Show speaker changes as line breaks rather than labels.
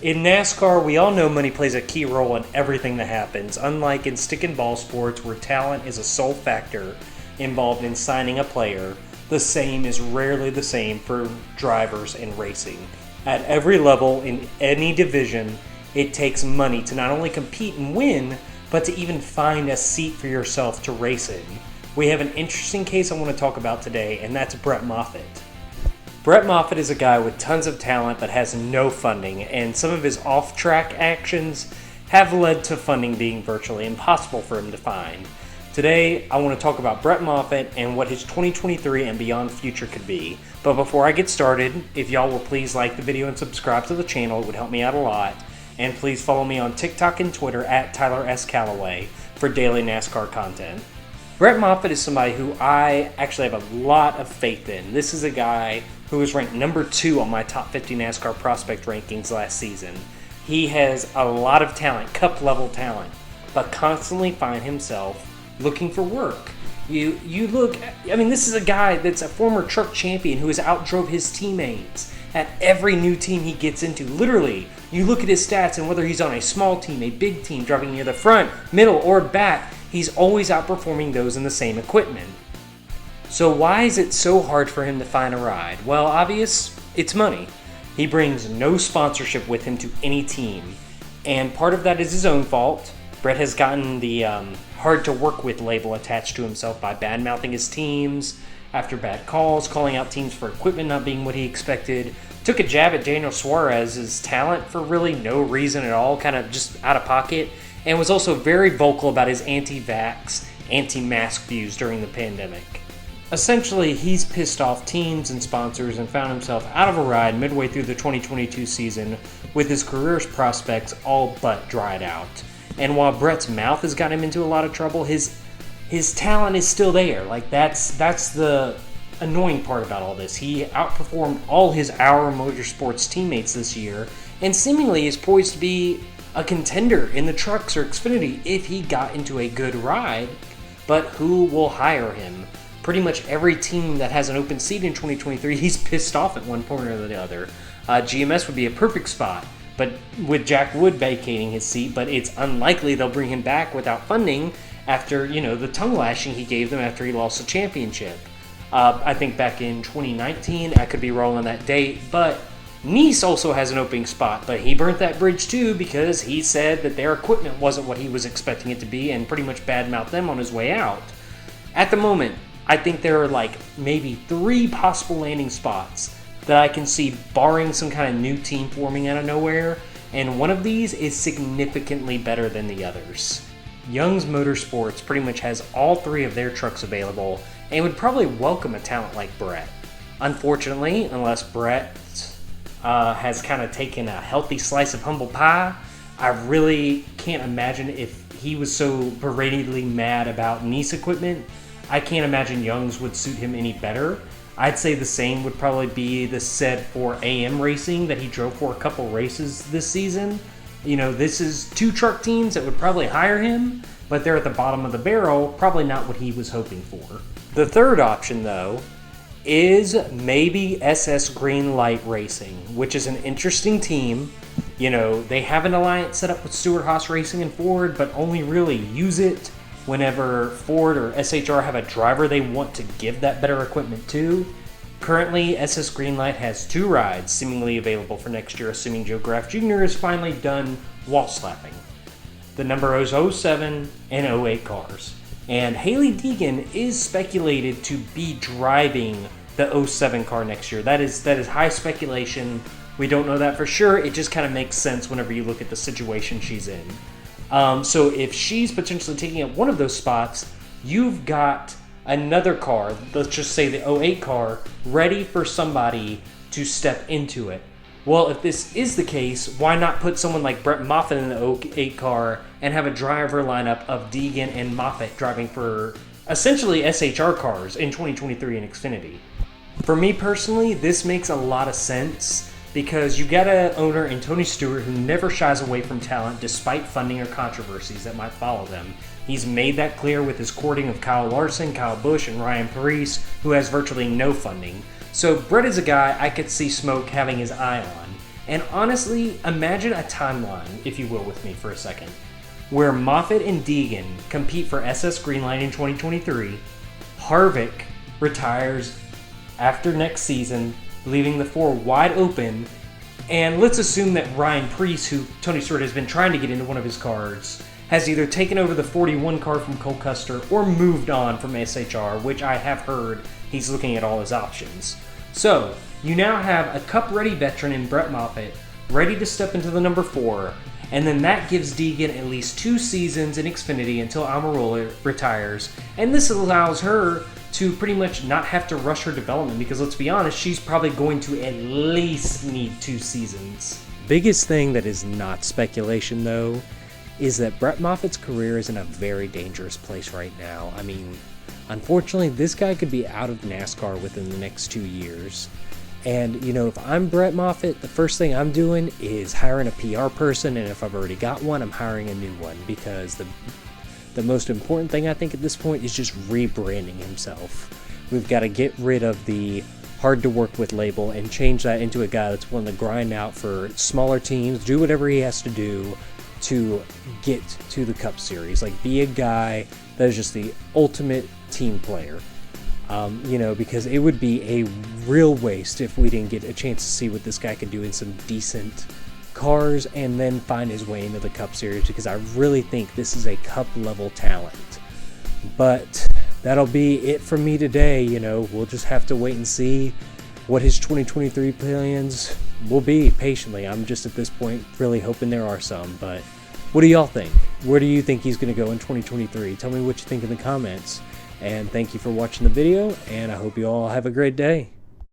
In NASCAR, we all know money plays a key role in everything that happens, unlike in stick and ball sports where talent is a sole factor involved in signing a player. The same is rarely the same for drivers in racing. At every level, in any division, it takes money to not only compete and win, but to even find a seat for yourself to race in. We have an interesting case I want to talk about today, and that's Brett Moffitt. Brett Moffitt is a guy with tons of talent but has no funding, and some of his off-track actions have led to funding being virtually impossible for him to find. Today, I want to talk about Brett Moffitt and what his 2023 and beyond future could be. But before I get started, if y'all will please like the video and subscribe to the channel, it would help me out a lot. And please follow me on TikTok and Twitter at Tyler S. Calloway for daily NASCAR content. Brett Moffitt is somebody who I actually have a lot of faith in. This is a guy who was ranked number 2 on my top 50 NASCAR prospect rankings last season. He has a lot of talent, cup level talent, but constantly find himself looking for work. This is a guy that's a former truck champion who has outdrove his teammates at every new team he gets into. Literally, you look at his stats and whether he's on a small team, a big team, driving near the front, middle, or back, he's always outperforming those in the same equipment. So why is it so hard for him to find a ride? Well, obvious, it's money. He brings no sponsorship with him to any team, and part of that is his own fault. Brett has gotten the hard to work with label attached to himself by bad-mouthing his teams after bad calls, calling out teams for equipment not being what he expected, took a jab at Daniel Suarez's talent for really no reason at all, kind of just out of pocket, and was also very vocal about his anti-vax, anti-mask views during the pandemic. Essentially, he's pissed off teams and sponsors and found himself out of a ride midway through the 2022 season with his career's prospects all but dried out. And while Brett's mouth has got him into a lot of trouble, his talent is still there. That's the annoying part about all this. He outperformed all his Our Motorsports teammates this year and seemingly is poised to be a contender in the trucks or Xfinity if he got into a good ride, but who will hire him? Pretty much every team that has an open seat in 2023, he's pissed off at one point or the other. GMS would be a perfect spot, but with Jack Wood vacating his seat, but it's unlikely they'll bring him back without funding after, the tongue lashing he gave them after he lost the championship. I think back in 2019, I could be wrong on that date, but Nice also has an opening spot, but he burnt that bridge too because he said that their equipment wasn't what he was expecting it to be and pretty much badmouthed them on his way out. At the moment, I think there are maybe 3 possible landing spots that I can see barring some kind of new team forming out of nowhere, and one of these is significantly better than the others. Young's Motorsports pretty much has all 3 of their trucks available and would probably welcome a talent like Brett. Unfortunately, unless Brett has kind of taken a healthy slice of humble pie, I really can't imagine if he was so beratedly mad about Nice equipment. I can't imagine Young's would suit him any better. I'd say the same would probably be the said for AM Racing that he drove for a couple races this season. This is 2 truck teams that would probably hire him, but they're at the bottom of the barrel, probably not what he was hoping for. The third option, though, is maybe SS Greenlight Racing, which is an interesting team. They have an alliance set up with Stewart-Haas Racing and Ford, but only really use it whenever Ford or SHR have a driver they want to give that better equipment to. Currently, SS Greenlight has 2 rides seemingly available for next year, assuming Joe Graf Jr. is finally done wall slapping. The numbers 07 and 08 cars. And Hailie Deegan is speculated to be driving the 07 car next year. That is high speculation. We don't know that for sure. It just kind of makes sense whenever you look at the situation she's in. So if she's potentially taking up one of those spots, you've got another car, let's just say the 08 car, ready for somebody to step into it. Well, if this is the case, why not put someone like Brett Moffitt in the 08 car and have a driver lineup of Deegan and Moffitt driving for essentially SHR cars in 2023 in Xfinity? For me personally, this makes a lot of sense because you got an owner in Tony Stewart who never shies away from talent despite funding or controversies that might follow them. He's made that clear with his courting of Kyle Larson, Kyle Busch, and Ryan Parise, who has virtually no funding. So Brett is a guy I could see Smoke having his eye on. And honestly, imagine a timeline, if you will, with me for a second, where Moffitt and Deegan compete for SS Greenlight in 2023, Harvick retires after next season, leaving the 4 wide open, and let's assume that Ryan Preece, who Tony Stewart has been trying to get into one of his cars, has either taken over the 41 car from Cole Custer or moved on from SHR, which I have heard he's looking at all his options. So, you now have a Cup-ready veteran in Brett Moffitt, ready to step into the number 4, and then that gives Deegan at least 2 seasons in Xfinity until Almirola retires, and this allows her to pretty much not have to rush her development, because let's be honest, she's probably going to at least need 2 seasons. Biggest thing that is not speculation, though, is that Brett Moffitt's career is in a very dangerous place right now. I mean, unfortunately, this guy could be out of NASCAR within the next 2 years. And, you know, if I'm Brett Moffitt, the first thing I'm doing is hiring a PR person, and if I've already got one, I'm hiring a new one, because the most important thing I think at this point is just rebranding himself. We've got to get rid of the hard to work with label and change that into a guy that's willing to grind out for smaller teams, do whatever he has to do to get to the Cup Series. Like, be a guy that is just the ultimate team player. You know, because it would be a real waste if we didn't get a chance to see what this guy could do in some decent cars and then find his way into the Cup Series, because I really think this is a Cup level talent. But that'll be it from me today. You know, we'll just have to wait and see what his 2023 plans will be patiently. I'm just at this point really hoping there are some. But what do y'all think? Where do you think he's going to go in 2023? Tell me what you think in the comments. And thank you for watching the video, and I hope you all have a great day.